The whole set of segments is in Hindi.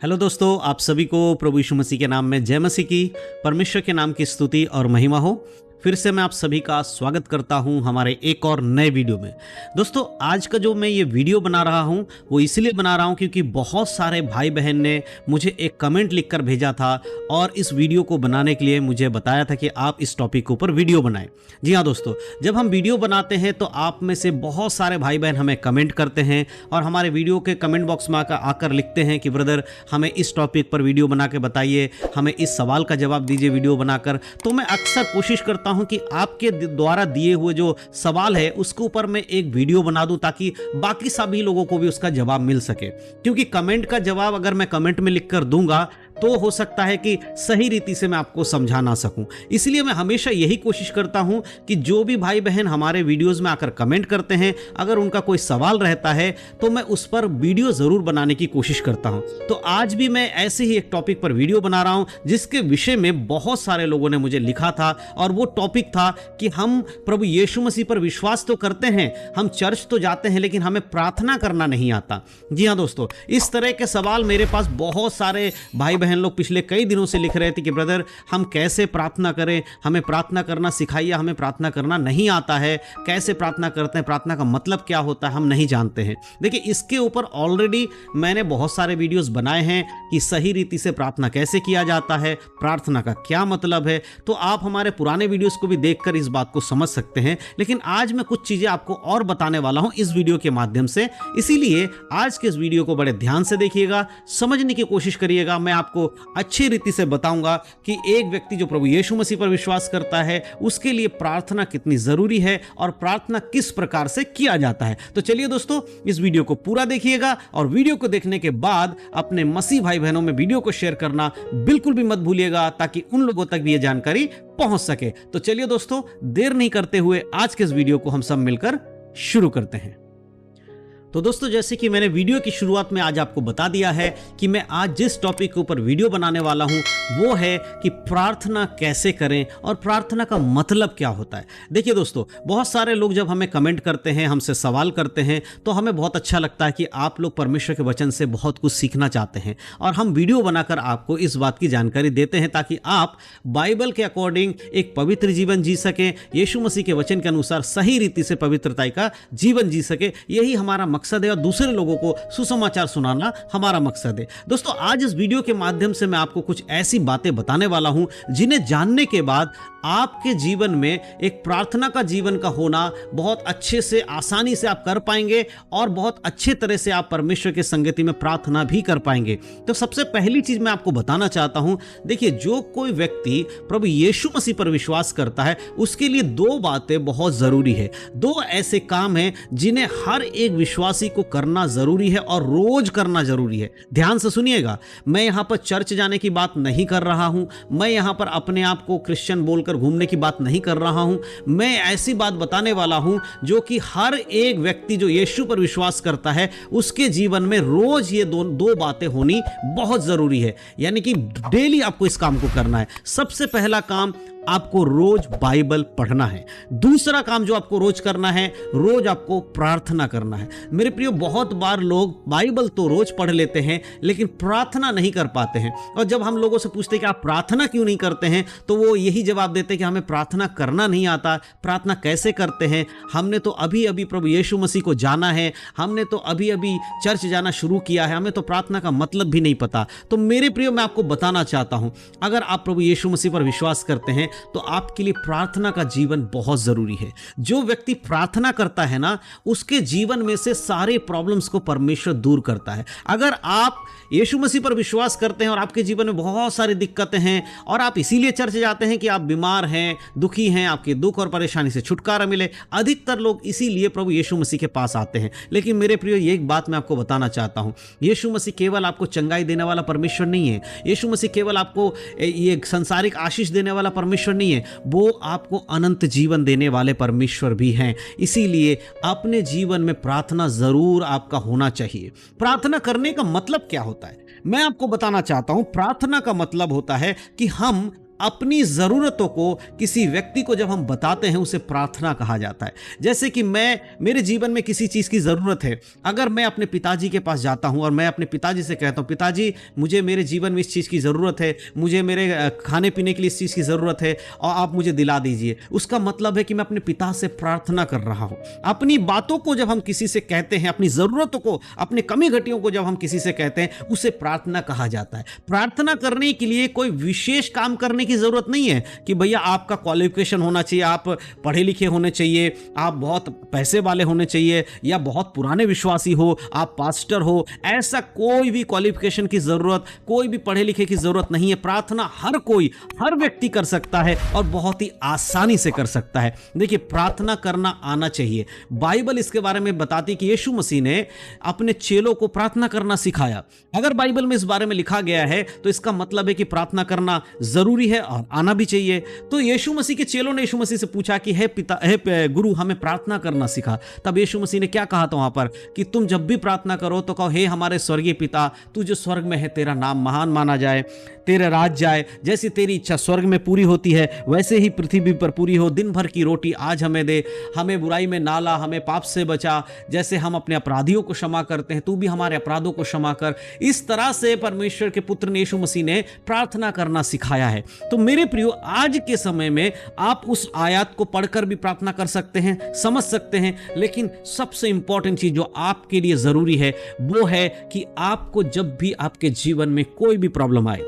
हेलो दोस्तों, आप सभी को प्रभु यीशु मसीह के नाम में जय मसीह की। परमेश्वर के नाम की स्तुति और महिमा हो। फिर से मैं आप सभी का स्वागत करता हूं हमारे एक और नए वीडियो में। दोस्तों, आज का जो मैं ये वीडियो बना रहा हूं वो इसलिए बना रहा हूं क्योंकि बहुत सारे भाई बहन ने मुझे एक कमेंट लिखकर भेजा था और इस वीडियो को बनाने के लिए मुझे बताया था कि आप इस टॉपिक के ऊपर वीडियो बनाएं। जी हाँ दोस्तों, जब हम वीडियो बनाते हैं तो आप में से बहुत सारे भाई बहन हमें कमेंट करते हैं और हमारे वीडियो के कमेंट बॉक्स में आकर लिखते हैं कि ब्रदर हमें इस टॉपिक पर वीडियो बना के बताइए, हमें इस सवाल का जवाब दीजिए वीडियो बनाकर। तो मैं अक्सर कोशिश करता हूं कि आपके द्वारा दिए हुए जो सवाल है उसके ऊपर मैं एक वीडियो बना दूं ताकि बाकी सभी लोगों को भी उसका जवाब मिल सके, क्योंकि कमेंट का जवाब अगर मैं कमेंट में लिखकर दूंगा तो हो सकता है कि सही रीति से मैं आपको समझा ना सकूं। इसलिए मैं हमेशा यही कोशिश करता हूं कि जो भी भाई बहन हमारे वीडियोस में आकर कमेंट करते हैं, अगर उनका कोई सवाल रहता है तो मैं उस पर वीडियो जरूर बनाने की कोशिश करता हूं। तो आज भी मैं ऐसे ही एक टॉपिक पर वीडियो बना रहा हूं जिसके विषय में बहुत सारे लोगों ने मुझे लिखा था, और वो टॉपिक था कि हम प्रभु यीशु मसीह पर विश्वास तो करते हैं, हम चर्च तो जाते हैं, लेकिन हमें प्रार्थना करना नहीं आता। जी हाँ दोस्तों, इस तरह के सवाल मेरे पास बहुत सारे भाई बहन लोग पिछले कई दिनों से लिख रहे थे कि ब्रदर हम कैसे प्रार्थना करें, हमें प्रार्थना करना सिखाइए, हमें प्रार्थना करना नहीं आता है, कैसे प्रार्थना करते हैं, प्रार्थना का मतलब क्या होता है हम नहीं जानते हैं। देखिए, इसके ऊपर ऑलरेडी मैंने बहुत सारे वीडियोस बनाए हैं कि सही रीति से प्रार्थना कैसे किया जाता है, प्रार्थना का क्या मतलब है। तो आप हमारे पुराने वीडियोस को भी देखकर इस बात को समझ सकते हैं। लेकिन आज मैं कुछ चीजें आपको और बताने वाला हूं इस वीडियो के माध्यम से, इसीलिए आज के इस वीडियो को बड़े ध्यान से देखिएगा, समझने की कोशिश करिएगा। मैं आपको अच्छी रीति से बताऊंगा कि एक व्यक्ति जो प्रभु यीशु मसीह पर विश्वास करता है उसके लिए प्रार्थना कितनी जरूरी है और प्रार्थना किस प्रकार से किया जाता है। तो चलिए दोस्तों, इस वीडियो को पूरा देखिएगा और वीडियो को देखने के बाद अपने मसीह भाई बहनों में वीडियो को शेयर करना बिल्कुल भी मत भूलिएगा ताकि उन लोगों तक भी यह जानकारी पहुंच सके। तो चलिए दोस्तों, देर नहीं करते हुए आज के इस वीडियो को हम सब मिलकर शुरू करते हैं। तो दोस्तों, जैसे कि मैंने वीडियो की शुरुआत में आज आपको बता दिया है कि मैं आज जिस टॉपिक के ऊपर वीडियो बनाने वाला हूं वो है कि प्रार्थना कैसे करें और प्रार्थना का मतलब क्या होता है। देखिए दोस्तों, बहुत सारे लोग जब हमें कमेंट करते हैं, हमसे सवाल करते हैं, तो हमें बहुत अच्छा लगता है कि आप लोग परमेश्वर के वचन से बहुत कुछ सीखना चाहते हैं और हम वीडियो बनाकर आपको इस बात की जानकारी देते हैं ताकि आप बाइबल के अकॉर्डिंग एक पवित्र जीवन जी सकें, यीशु मसीह के वचन के अनुसार सही रीति से पवित्रता का जीवन जी सके। यही हमारा मकसद है और दूसरे लोगों को सुसमाचार सुनाना हमारा मकसद है। दोस्तों, आज इस वीडियो के माध्यम से मैं आपको कुछ ऐसी बातें बताने वाला हूं जिन्हें जानने के बाद आपके जीवन में एक प्रार्थना का जीवन का होना बहुत अच्छे से, आसानी से आप कर पाएंगे और बहुत अच्छे तरह से आप परमेश्वर के संगति में प्रार्थना भी कर पाएंगे। तो सबसे पहली चीज मैं आपको बताना चाहता हूं, देखिए, जो कोई व्यक्ति प्रभु यीशु मसीह पर विश्वास करता है उसके लिए दो बातें बहुत जरूरी है। दो ऐसे काम हैं जिन्हें हर एक विश्वासी को करना जरूरी है और रोज करना जरूरी है। ध्यान से सुनिएगा, मैं यहां पर चर्च जाने की बात नहीं कर रहा हूं, मैं यहां पर अपने आप को क्रिश्चियन बोलकर घूमने की बात नहीं कर रहा हूं। मैं ऐसी बात बताने वाला हूं जो कि हर एक व्यक्ति जो यीशु पर विश्वास करता है उसके जीवन में रोज ये दो बातें होनी बहुत जरूरी है, यानी कि डेली आपको इस काम को करना है। सबसे पहला काम, आपको रोज बाइबल पढ़ना है। दूसरा काम जो आपको रोज करना है, रोज आपको प्रार्थना करना है। मेरे प्रियो, बहुत बार लोग बाइबल तो रोज पढ़ लेते हैं लेकिन प्रार्थना नहीं कर पाते हैं, और जब हम लोगों से पूछते हैं कि आप प्रार्थना क्यों नहीं करते हैं तो वो यही जवाब देते हैं कि हमें प्रार्थना करना नहीं आता। प्रार्थना कैसे करते हैं, हमने तो अभी अभी प्रभु यीशु मसीह को जाना है, हमने तो अभी अभी चर्च जाना शुरू किया है, हमें तो प्रार्थना का मतलब भी नहीं पता। तो मेरे प्रियो, मैं आपको बताना चाहता हूं, अगर आप प्रभु यीशु मसीह पर विश्वास करते हैं तो आपके लिए प्रार्थना का जीवन बहुत जरूरी है। जो व्यक्ति प्रार्थना करता है ना, उसके जीवन में से सारे प्रॉब्लम्स को परमेश्वर दूर करता है। अगर आप यीशु मसीह पर विश्वास करते हैं और आपके जीवन में बहुत सारी दिक्कतें हैं और आप इसीलिए चर्च जाते हैं कि आप बीमार हैं, दुखी हैं, आपके दुख और परेशानी से छुटकारा मिले, अधिकतर लोग इसीलिए प्रभु यीशु मसीह के पास आते हैं। लेकिन मेरे प्रियो, ये एक बात मैं आपको बताना चाहता हूं, यीशु मसीह केवल आपको चंगाई देने वाला परमेश्वर नहीं है। यीशु मसीह केवल आपको ये संसारिक आशीष देने वाला परमेश्वर नहीं है, वो आपको अनंत जीवन देने वाले परमेश्वर भी हैं। इसीलिए अपने जीवन में प्रार्थना जरूर आपका होना चाहिए। प्रार्थना करने का मतलब क्या होता है, मैं आपको बताना चाहता हूं। प्रार्थना का मतलब होता है कि हम अपनी ज़रूरतों को किसी व्यक्ति को जब हम बताते हैं उसे प्रार्थना कहा जाता है। जैसे कि मेरे जीवन में किसी चीज़ की ज़रूरत है, अगर मैं अपने पिताजी के पास जाता हूं और मैं अपने पिताजी से कहता हूं पिताजी मुझे मेरे जीवन में इस चीज़ की ज़रूरत है, मुझे मेरे खाने पीने के लिए इस चीज़ की ज़रूरत है और आप मुझे दिला दीजिए, उसका मतलब है कि मैं अपने पिता से प्रार्थना कर रहा हूं। अपनी बातों को जब हम किसी से कहते हैं, अपनी ज़रूरतों को, अपने कमी घटियों को जब हम किसी से कहते हैं उसे प्रार्थना कहा जाता है। प्रार्थना करने के लिए कोई विशेष काम करने की ज़रूरत नहीं है कि भैया आपका क्वालिफिकेशन होना चाहिए, आप पढ़े लिखे होने चाहिए, आप बहुत पैसे वाले होने चाहिए या बहुत पुराने विश्वासी हो, आप पास्टर हो। ऐसा कोई भी क्वालिफिकेशन की ज़रूरत, कोई भी पढ़े लिखे की ज़रूरत नहीं है। प्रार्थना हर कोई, हर व्यक्ति कर सकता है और बहुत ही आसानी से कर सकता है। देखिए, प्रार्थना करना आना चाहिए। बाइबल इसके बारे में बताती कि यीशु मसीह ने अपने चेलों को प्रार्थना करना सिखाया। अगर बाइबल में इस बारे में लिखा गया है तो इसका मतलब है कि प्रार्थना करना जरूरी है और आना भी चाहिए। तो यीशु मसीह के चेलों ने यीशु मसीह से पूछा कि हे गुरु, हमें प्रार्थना करना सिखा। तब यीशु मसीह ने क्या कहा था वहां पर कि तुम जब भी प्रार्थना करो तो कहो, हे हमारे स्वर्गीय पिता, तू जो स्वर्ग में है, तेरा नाम महान माना जाए, तेरा राज जाए, जैसी तेरी इच्छा स्वर्ग में पूरी होती है वैसे ही पृथ्वी पर पूरी हो। दिन भर की रोटी आज हमें दे, हमें बुराई में ना ला, हमें पाप से बचा, जैसे हम अपने अपराधियों को क्षमा करते हैं तू भी हमारे अपराधों को क्षमा कर। इस तरह से परमेश्वर के पुत्र ने यीशु मसीह ने प्रार्थना करना सिखाया है। तो मेरे प्रियो, आज के समय में आप उस आयत को पढ़कर भी प्रार्थना कर सकते हैं, समझ सकते हैं, लेकिन सबसे इंपॉर्टेंट चीज जो आपके लिए जरूरी है वो है कि आपको जब भी आपके जीवन में कोई भी प्रॉब्लम आए,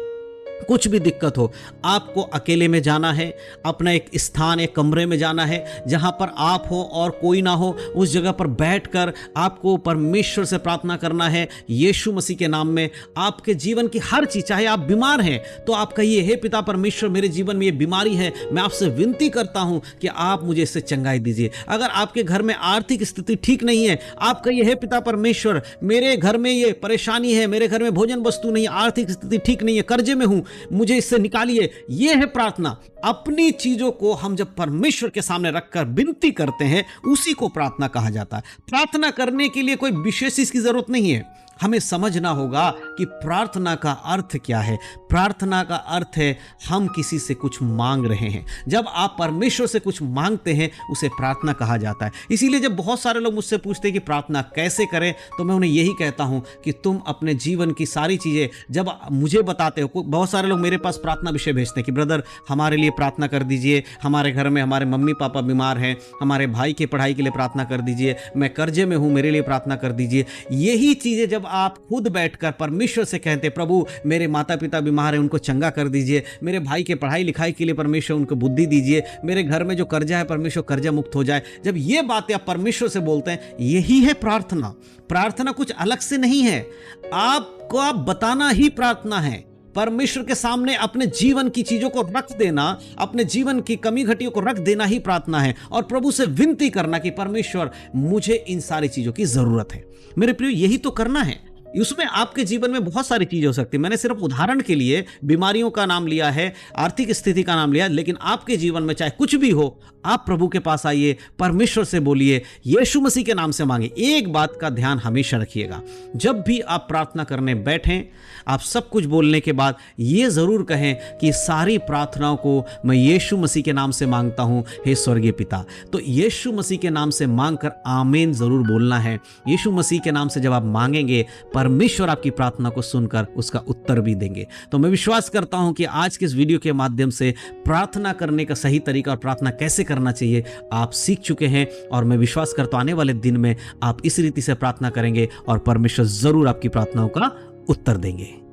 कुछ भी दिक्कत हो, आपको अकेले में जाना है, अपना एक स्थान, एक कमरे में जाना है जहां पर आप हो और कोई ना हो। उस जगह पर बैठकर आपको परमेश्वर से प्रार्थना करना है यीशु मसीह के नाम में। आपके जीवन की हर चीज, चाहे आप बीमार हैं तो आप कहिए, हे पिता परमेश्वर, मेरे जीवन में ये बीमारी है, मैं आपसे विनती करता हूं कि आप मुझे इससे चंगाई दीजिए। अगर आपके घर में आर्थिक स्थिति ठीक नहीं है, आप कहिए, हे पिता परमेश्वर, मेरे घर में ये परेशानी है, मेरे घर में भोजन वस्तु नहीं, आर्थिक स्थिति ठीक नहीं है, कर्जे में हूं, मुझे इससे निकालिए। यह है प्रार्थना। अपनी चीजों को हम जब परमेश्वर के सामने रखकर विनती करते हैं, उसी को प्रार्थना कहा जाता है। प्रार्थना करने के लिए कोई विशेष चीज की जरूरत नहीं है। हमें समझना होगा कि प्रार्थना का अर्थ क्या है। प्रार्थना का अर्थ है हम किसी से कुछ मांग रहे हैं। जब आप परमेश्वर से कुछ मांगते हैं उसे प्रार्थना कहा जाता है। इसीलिए जब बहुत सारे लोग मुझसे पूछते हैं कि प्रार्थना कैसे करें, तो मैं उन्हें यही कहता हूं कि तुम अपने जीवन की सारी चीजें जब मुझे बताते हो, बहुत सारे लोग मेरे पास प्रार्थना विषय भेजते हैं कि ब्रदर हमारे लिए प्रार्थना कर दीजिए, हमारे घर में हमारे मम्मी पापा बीमार हैं, हमारे भाई की पढ़ाई के लिए प्रार्थना कर दीजिए, मैं कर्जे में हूं, मेरे लिए प्रार्थना कर दीजिए। यही चीजें जब आप खुद बैठकर परमेश्वर से कहते, प्रभु मेरे माता पिता बीमार हैं, उनको चंगा कर दीजिए, मेरे भाई के पढ़ाई लिखाई के लिए परमेश्वर उनको बुद्धि दीजिए, मेरे घर में जो कर्जा है परमेश्वर कर्जा मुक्त हो जाए, जब ये बातें आप परमेश्वर से बोलते हैं, यही है प्रार्थना। प्रार्थना कुछ अलग से नहीं है, आपको आप बताना ही प्रार्थना है। परमेश्वर के सामने अपने जीवन की चीजों को रख देना, अपने जीवन की कमी घटियों को रख देना ही प्रार्थना है, और प्रभु से विनती करना कि परमेश्वर मुझे इन सारी चीजों की जरूरत है। मेरे प्रिय, यही तो करना है। उसमें आपके जीवन में बहुत सारी चीजें हो सकती है। मैंने सिर्फ उदाहरण के लिए बीमारियों का नाम लिया है, आर्थिक स्थिति का नाम लिया, लेकिन आपके जीवन में चाहे कुछ भी हो, आप प्रभु के पास आइए, परमेश्वर से बोलिए, यीशु मसीह के नाम से मांगे। एक बात का ध्यान हमेशा रखिएगा, जब भी आप प्रार्थना करने बैठें, आप सब कुछ बोलने के बाद ये जरूर कहें कि सारी प्रार्थनाओं को मैं यीशु मसीह के नाम से मांगता हूं, हे स्वर्गीय पिता। तो यीशु मसीह के नाम से मांगकर आमीन जरूर बोलना है। यीशु मसीह के नाम से जब आप मांगेंगे, परमेश्वर आपकी प्रार्थना को सुनकर उसका उत्तर भी देंगे। तो मैं विश्वास करता हूं कि आज के इस वीडियो के माध्यम से प्रार्थना करने का सही तरीका और प्रार्थना कैसे करना चाहिए आप सीख चुके हैं, और मैं विश्वास करता हूं आने वाले दिन में आप इस रीति से प्रार्थना करेंगे और परमेश्वर जरूर आपकी प्रार्थनाओं का उत्तर देंगे।